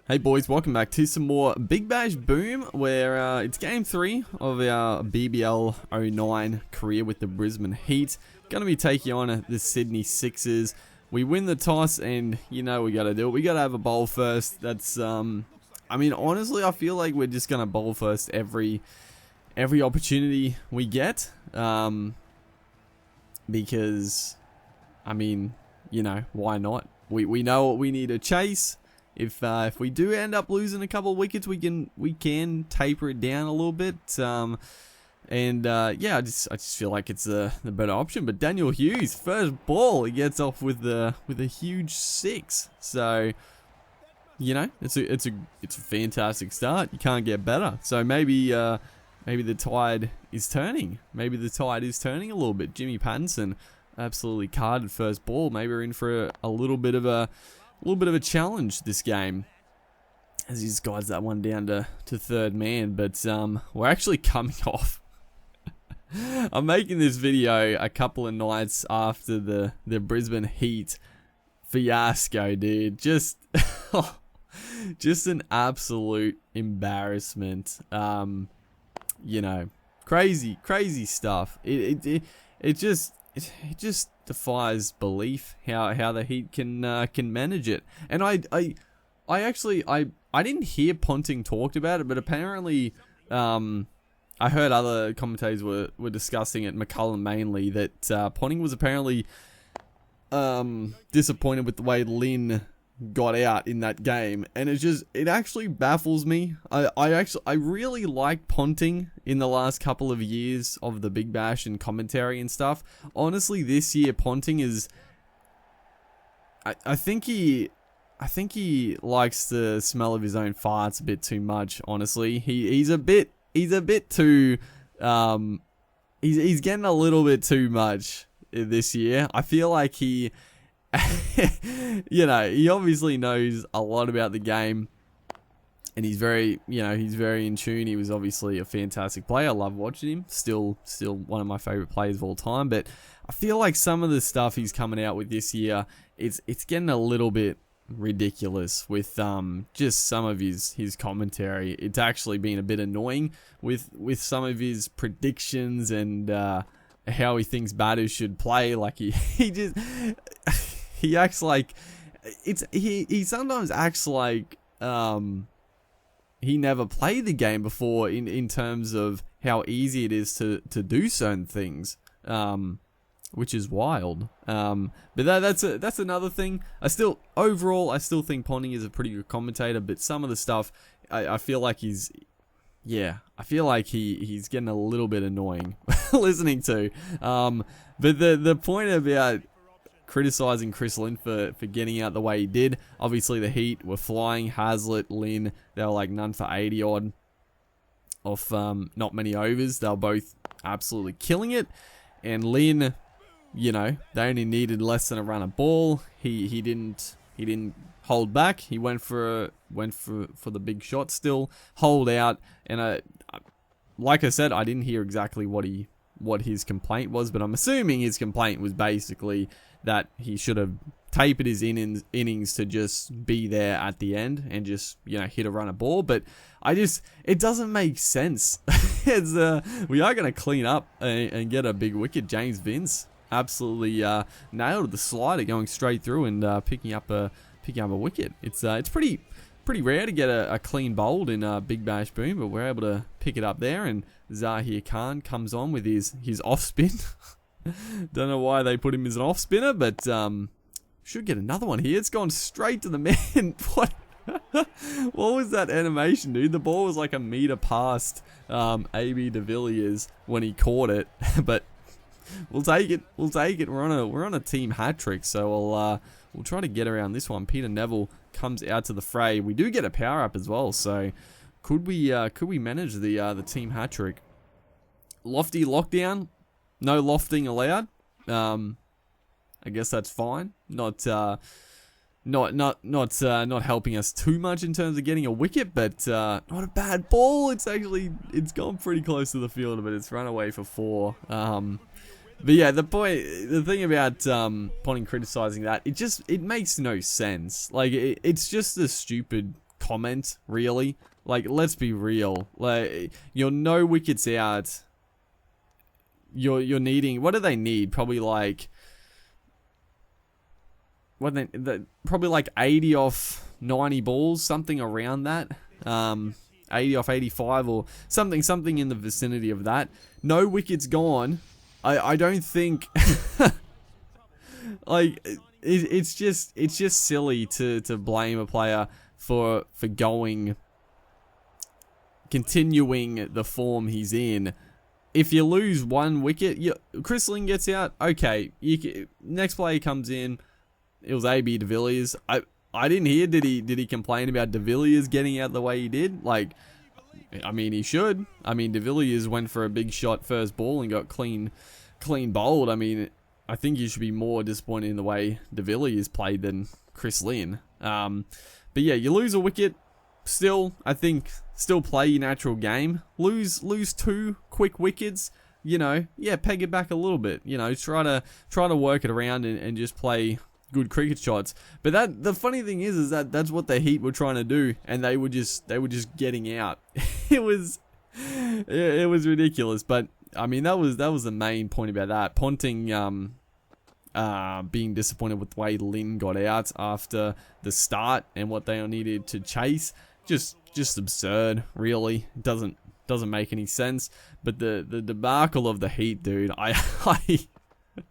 Hey boys, welcome back to some more Big Bash Boom, where it's game 3 of our BBL09 career with the Brisbane Heat. Gonna be taking on the Sydney Sixers. We win the toss and you know we gotta do it. We gotta have a bowl first. That's, I mean, honestly, I feel like we're just gonna bowl first every opportunity we get. Because, I mean, you know, why not? We know what we need to chase. If we do end up losing a couple of wickets, we can taper it down a little bit. Yeah, I just feel like it's the better option. But Daniel Hughes, first ball, he gets off with a huge 6. So, you know, it's a fantastic start. You can't get better. So maybe the tide is turning. Maybe the tide is turning a little bit. Jimmy Pattinson absolutely carded first ball. Maybe we're in for a little bit of a challenge this game, as he just guides that one down to third man. But we're actually coming off. I'm making this video a couple of nights after the Brisbane Heat fiasco, dude. Just an absolute embarrassment. You know, crazy stuff. It just defies belief how the Heat can manage it. And I didn't hear Ponting talked about it, but apparently I heard other commentators were discussing it, McCullum mainly, that Ponting was apparently disappointed with the way Lynn got out in that game, and it actually baffles me. I really like Ponting in the last couple of years of the Big Bash and commentary and stuff. Honestly, this year Ponting is, I think he likes the smell of his own farts a bit too much. Honestly, he's a bit too he's getting a little bit too much this year. I feel like he you know, he obviously knows a lot about the game, and he's very in tune. He was obviously a fantastic player. I love watching him. Still one of my favorite players of all time. But I feel like some of the stuff he's coming out with this year, it's getting a little bit ridiculous with just some of his commentary. It's actually been a bit annoying with some of his predictions and how he thinks batters should play. Like he just he acts like he sometimes acts like he never played the game before in terms of how easy it is to do certain things, which is wild. But that's another thing. Overall I still think Ponting is a pretty good commentator, but some of the stuff I feel like he's getting a little bit annoying listening to. But the point about criticizing Chris Lynn for getting out the way he did. Obviously, the Heat were flying. Hazlitt, Lynn, they were like none for 80 odd off not many overs. They were both absolutely killing it. And Lynn, you know, they only needed less than a run of ball. He didn't hold back. He went for the big shot. Still hold out. And like I said, I didn't hear exactly what his complaint was, but I'm assuming his complaint was basically that he should have tapered his innings to just be there at the end and just, you know, hit a run of ball. But it doesn't make sense. We are going to clean up and get a big wicket. James Vince absolutely nailed the slider, going straight through and picking up a wicket. It's pretty rare to get a clean bowled in a Big Bash Boom, but we're able to pick it up there. And Zahir Khan comes on with his off spin. Don't know why they put him as an off spinner, but should get another one here. It's gone straight to the man. What was that animation, dude? The ball was like a meter past AB de Villiers when he caught it, but we'll take it. We're on a team hat trick, so we'll try to get around this one. Peter Neville comes out to the fray. We do get a power up as well, so could we manage the team hat trick? Lofty lockdown. No lofting allowed. I guess that's fine. Not helping us too much in terms of getting a wicket, but not a bad ball. It's gone pretty close to the field, but it's run away for 4. But yeah, the thing about Ponting criticizing that, it makes no sense. Like it's just a stupid comment, really. Like, let's be real. Like, you're no wickets out. You're needing, what do they need? Probably like, probably like 80 off 90 balls, something around that. 80 off 85 or something in the vicinity of that. No wickets gone. I don't think like it's just silly to blame a player for continuing the form he's in. If you lose one wicket, Chris Lynn gets out. Okay, next player comes in. It was AB de Villiers. I didn't hear. Did he complain about de Villiers getting out the way he did? Like, I mean, he should. I mean, de Villiers went for a big shot first ball and got clean bowled. I mean, I think you should be more disappointed in the way de Villiers played than Chris Lynn. But yeah, you lose a wicket. Still, I think, play your natural game. Lose 2 quick wickets. You know, yeah, peg it back a little bit. You know, try to work it around and just play good cricket shots. But the funny thing is that that's what the Heat were trying to do, and they were just getting out. it was ridiculous. But I mean, that was the main point about that. Ponting being disappointed with the way Lynn got out after the start and what they needed to chase. Just absurd, really. Doesn't make any sense. But the debacle of the Heat, dude,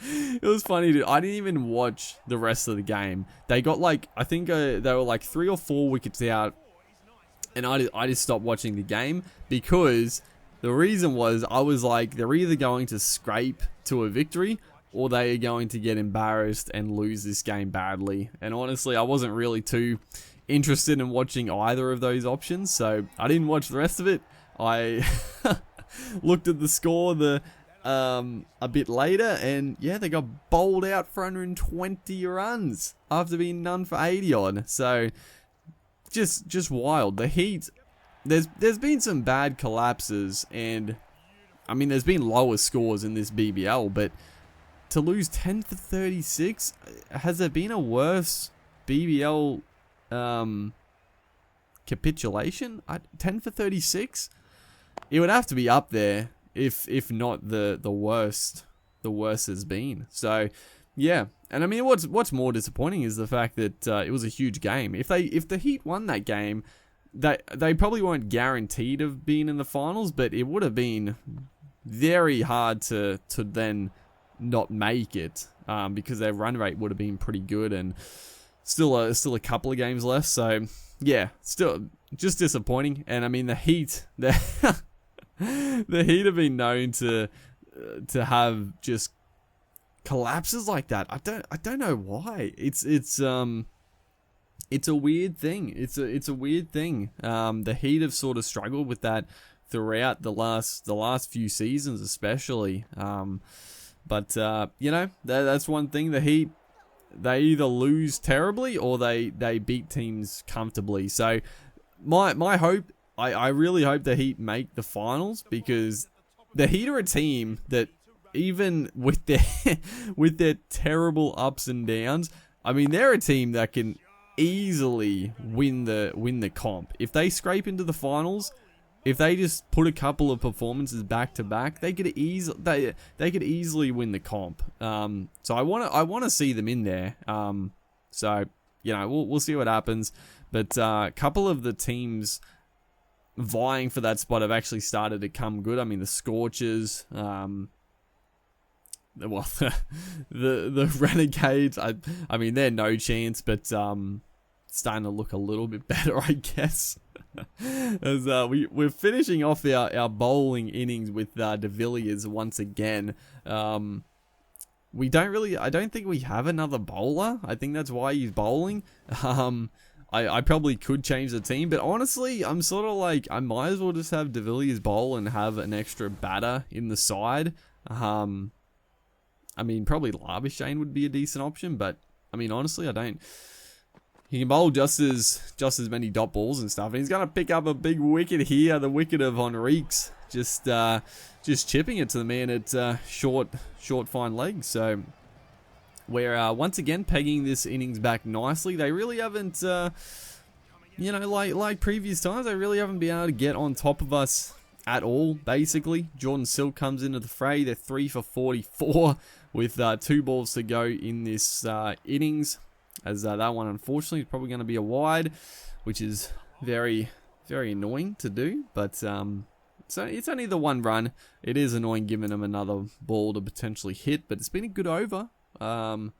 it was funny, dude. I didn't even watch the rest of the game. They got like, I think they were like 3 or 4 wickets out, and I just stopped watching the game because the reason was I was like, they're either going to scrape to a victory or they are going to get embarrassed and lose this game badly. And honestly, I wasn't really too interested in watching either of those options, so I didn't watch the rest of it. I looked at the score a bit later, and yeah, they got bowled out for 120 runs after being none for 80 odd. So just wild. The Heat, there's been some bad collapses, and I mean, there's been lower scores in this BBL, but to lose 10 for 36, has there been a worse BBL capitulation? 10 for 36? It would have to be up there, if not the worst. The worst has been. So yeah, and I mean, what's more disappointing is the fact that it was a huge game. If the Heat won that game, they probably weren't guaranteed of being in the finals, but it would have been very hard to then not make it, because their run rate would have been pretty good, and still a couple of games left. So yeah, still just disappointing. And I mean, the Heat, the Heat have been known to have just collapses like that. I don't know why. It's a weird thing. It's a weird thing. The Heat have sort of struggled with that throughout the last few seasons, especially. But you know, that's one thing. The Heat, they either lose terribly or they beat teams comfortably. So my hope, I really hope the Heat make the finals, because the Heat are a team that, even with their terrible ups and downs, I mean, they're a team that can easily win the comp. If they scrape into the finals, if they just put a couple of performances back to back, they could easily win the comp. So I want to see them in there. So you know, we'll see what happens. But a couple of the teams vying for that spot have actually started to come good. I mean, the Scorchers, the Renegades. I mean, they're no chance, but starting to look a little bit better, I guess. As we're finishing off our bowling innings with de Villiers once again. I don't think we have another bowler. I think that's why he's bowling. I probably could change the team, but honestly, I'm sort of like, I might as well just have de Villiers bowl and have an extra batter in the side. I mean, probably Labuschagne would be a decent option, but I mean, honestly, I don't. He can bowl just as many dot balls and stuff, and he's gonna pick up a big wicket here, the wicket of Henriques, just chipping it to the man at short fine legs. So we're once again pegging this innings back nicely. They really haven't you know, like previous times, they really haven't been able to get on top of us at all, basically. Jordan Silk comes into the fray. They're 3 for 44 with 2 balls to go in this innings. As that one, unfortunately, is probably going to be a wide, which is very, very annoying to do. But so it's only the 1 run. It is annoying giving them another ball to potentially hit, but it's been a good over. 1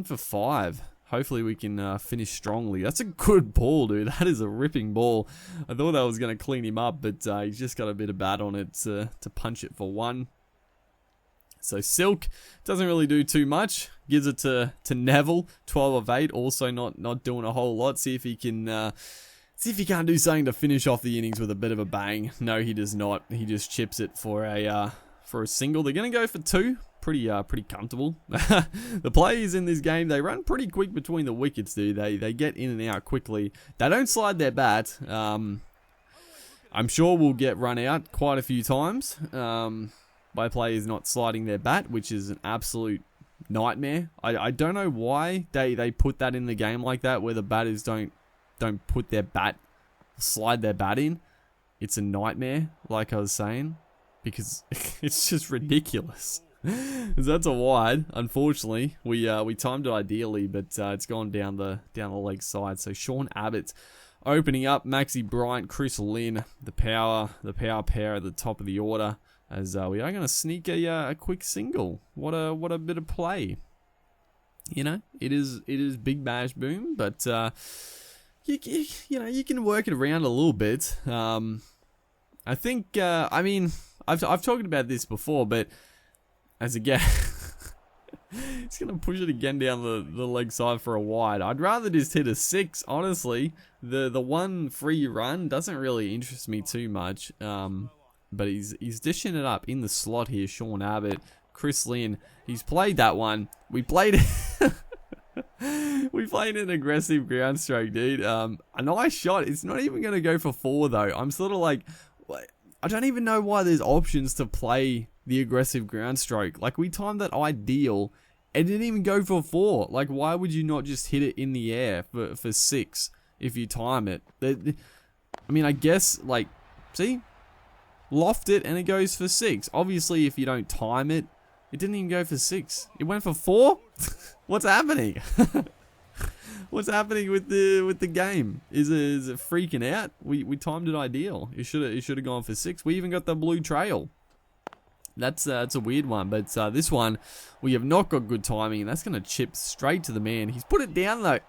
for 5. Hopefully we can finish strongly. That's a good ball, dude. That is a ripping ball. I thought that was going to clean him up, but he's just got a bit of bat on it to punch it for 1. So Silk doesn't really do too much. Gives it to Neville, 12 of 8. Also not doing a whole lot. See if he can see if he can't do something to finish off the innings with a bit of a bang. No, he does not. He just chips it for a single. They're going to go for 2. Pretty comfortable. The players in this game, they run pretty quick between the wickets, dude. They get in and out quickly. They don't slide their bat. I'm sure we'll get run out quite a few times by players not sliding their bat, which is an absolute nightmare. I don't know why they put that in the game like that, where the batters don't put their bat, slide their bat in. It's a nightmare, like I was saying, because it's just ridiculous. That's a wide. Unfortunately, we timed it ideally, but it's gone down the leg side. So Sean Abbott opening up, Maxi Bryant, Chris Lynn, the power pair at the top of the order. As we are going to sneak a quick single. What a bit of play. You know, it is big bash boom, but you know, you can work it around a little bit. I think I mean I've talked about this before, but as again, he's going to push it again down the leg side for a wide. I'd rather just hit a 6, honestly. The 1 free run doesn't really interest me too much. But he's dishing it up in the slot here, Sean Abbott. Chris Lynn, he's played that one. We played we played an aggressive ground stroke, dude. A nice shot. It's not even going to go for 4, though. I'm sort of like, I don't even know why there's options to play the aggressive ground stroke. Like, we timed that ideal, and didn't even go for 4. Like, why would you not just hit it in the air for 6 if you time it? I mean, I guess, like, see? Loft it, and it goes for 6. Obviously, if you don't time it, it didn't even go for 6. It went for 4? What's happening? What's happening with the game? Is it freaking out? We timed it ideal. It should have gone for 6. We even got the blue trail. That's a weird one, but this one we have not got good timing, and that's going to chip straight to the man. He's put it down though.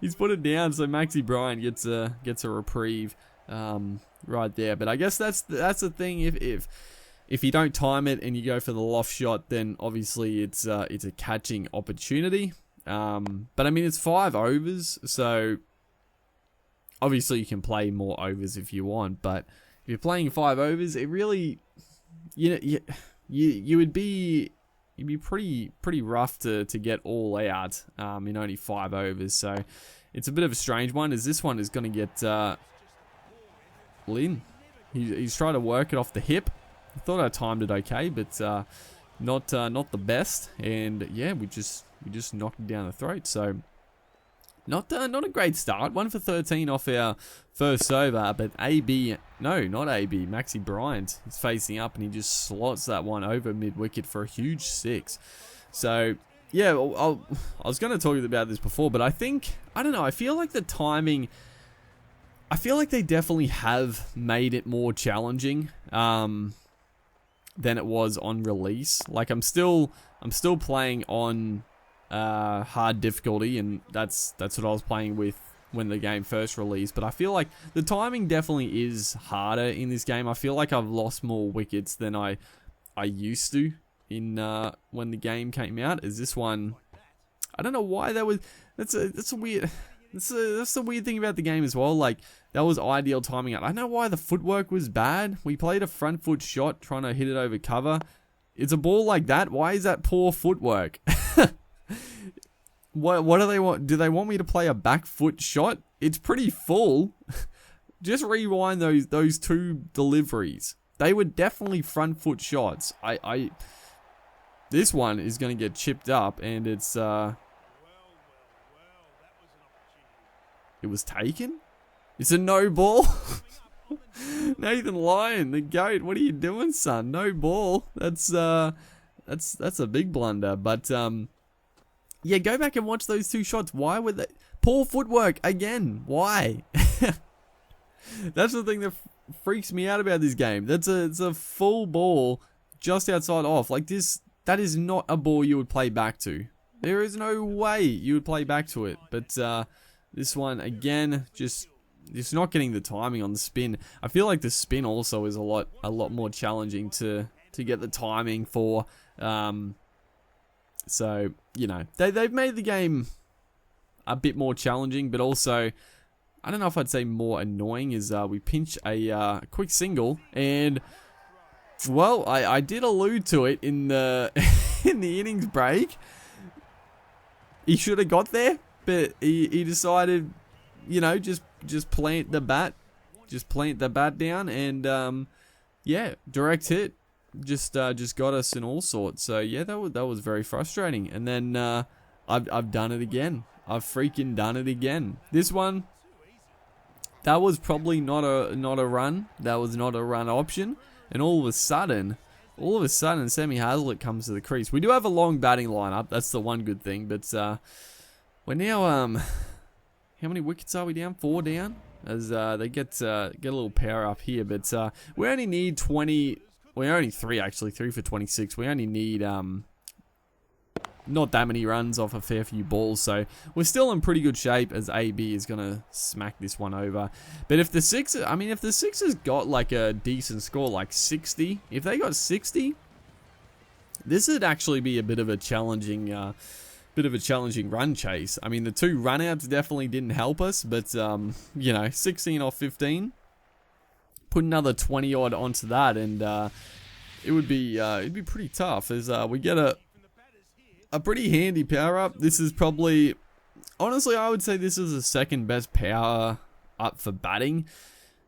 He's put it down, so Maxi Bryant gets a reprieve right there. But I guess that's the thing. If you don't time it and you go for the loft shot, then obviously it's a catching opportunity. But I mean, it's 5 overs, so obviously you can play more overs if you want. But if you're playing 5 overs, it really, you'd be pretty rough to get all out in only 5 overs. So it's a bit of a strange one, as this one is going to get Lynn. He's trying to work it off the hip. I thought I timed it okay, but not the best. And yeah, we just knocked it down the throat. So not a great start. 1 for 13 off our first over, but Maxi Bryant is facing up, and he just slots that one over mid wicket for a huge 6. So yeah, I was going to talk about this before, but I don't know. I feel like the timing. I feel like they definitely have made it more challenging than it was on release. Like, I'm still playing on hard difficulty, and that's what I was playing with when the game first released. But I feel like the timing definitely is harder in this game. I feel like I've lost more wickets than I used to in when the game came out. Is this one? I don't know why that was. That's a weird. That's the weird thing about the game as well. Like, that was ideal timing. I don't know why the footwork was bad. We played a front foot shot trying to hit it over cover. It's a ball like that. Why is that poor footwork? What do they want? Do they want me to play a back foot shot? It's pretty full. Just rewind those 2 deliveries. They were definitely front foot shots. This one is going to get chipped up, and it's it was taken. It's a no ball. Nathan Lyon, the GOAT, what are you doing, son? No ball. That's a big blunder. But yeah, go back and watch those 2 shots. Why were they poor footwork again? Why? That's the thing that freaks me out about this game. It's a full ball just outside off. Like this, that is not a ball you would play back to. There is no way you would play back to it. But this one again, just not getting the timing on the spin. I feel like the spin also is a lot more challenging to get the timing for. So you know, they've made the game a bit more challenging, but also I don't know if I'd say more annoying. Is we pinch a quick single, and well, I did allude to it in the in the innings break. He should have got there, but he decided, you know, just plant the bat down, and yeah, direct hit, just got us in all sorts. So yeah, that was very frustrating. And then I've done it again. I've freaking done it again. This one, that was probably not a run. That was not a run option. And all of a sudden, Sammy Hazlitt comes to the crease. We do have a long batting lineup. That's the one good thing. But we're now how many wickets are we down? 4 down. As they get a little power up here. But we only need 20. We're only 3 actually. 3 for 26. We only need not that many runs off a fair few balls, so we're still in pretty good shape, as AB is gonna smack this one over. But if the Sixers got like a decent score, like 60, if they got 60, this would actually be a bit of a challenging run chase. I mean, the 2 runouts definitely didn't help us, but you know, 16 off 15, put another 20 odd onto that, and it'd be pretty tough. As we get a pretty handy power up. This is probably, honestly, I would say this is the second best power up for batting,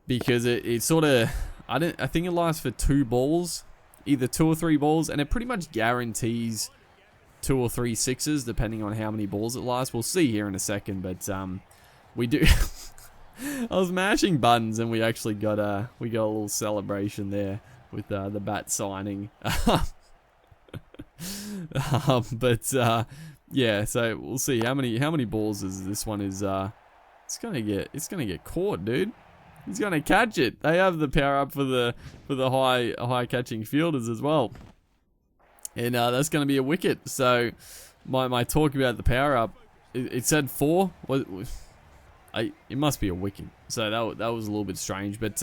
because it sort of, I think it lasts for 2 balls, either 2 or 3 balls, and it pretty much guarantees 2 or 3 sixes depending on how many balls it lasts. We'll see here in a second, but we do. I was mashing buttons and we actually got a little celebration there with the bat signing. But yeah, so we'll see how many balls is this one is. It's gonna get caught, dude. He's gonna catch it. They have the power up for the high catching fielders as well, and that's gonna be a wicket. So my talk about the power up, it said 4. It must be a wicket. So that was a little bit strange, but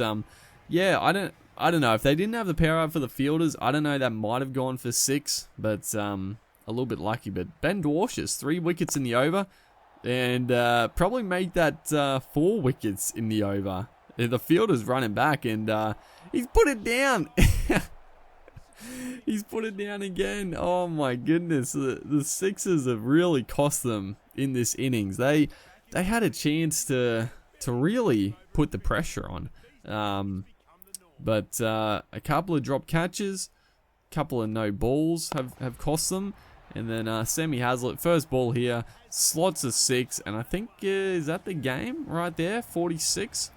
yeah, I don't know if they didn't have the power up for the fielders. I don't know, that might have gone for 6, but a little bit lucky. But Ben Dwarshuis, 3 wickets in the over, and probably make that 4 wickets in the over. The fielder's running back, and he's put it down. He's put it down again. Oh my goodness, the Sixers have really cost them in this innings. They had a chance to really put the pressure on. But a couple of drop catches, a couple of no balls have cost them. And then Sammy Hazlitt, first ball here, slots a 6. And I think, is that the game right there? 46.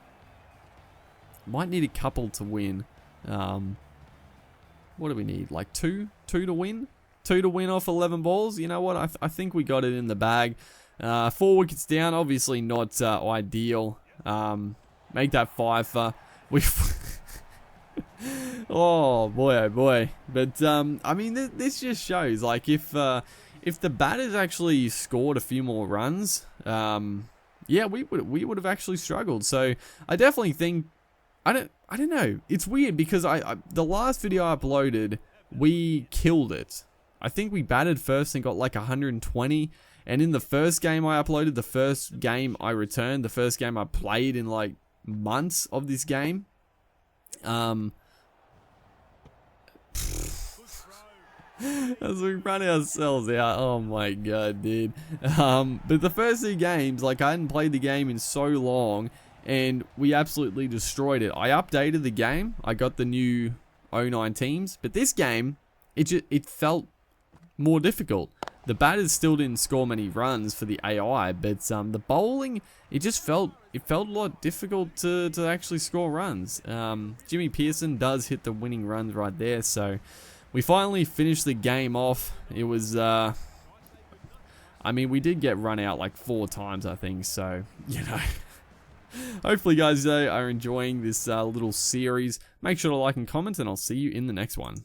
Might need a couple to win. What do we need? Like 2 to win? 2 to win off 11 balls? You know what? I think we got it in the bag. 4 wickets down, obviously not ideal. Make that 5 for... Oh boy. But I mean, this just shows, like, if the batters actually scored a few more runs, yeah, we would have actually struggled. So I definitely think, I don't know. It's weird because the last video I uploaded, we killed it. I think we batted first and got like 120. And in the first game I uploaded, the first game I returned, the first game I played in like months of this game, as we run ourselves out. Oh my god, dude. But the first 2 games, like, I hadn't played the game in so long, and we absolutely destroyed it. I updated the game. I got the new 09 teams, but this game, it felt more difficult. the batters still didn't score many runs for the AI, but the bowling, it just felt a lot difficult to actually score runs. Jimmy Pearson does hit the winning runs right there, so we finally finished the game off. It was, I mean, we did get run out like 4 times, I think, so, you know. Hopefully, guys, are enjoying this little series. Make sure to like and comment, and I'll see you in the next one.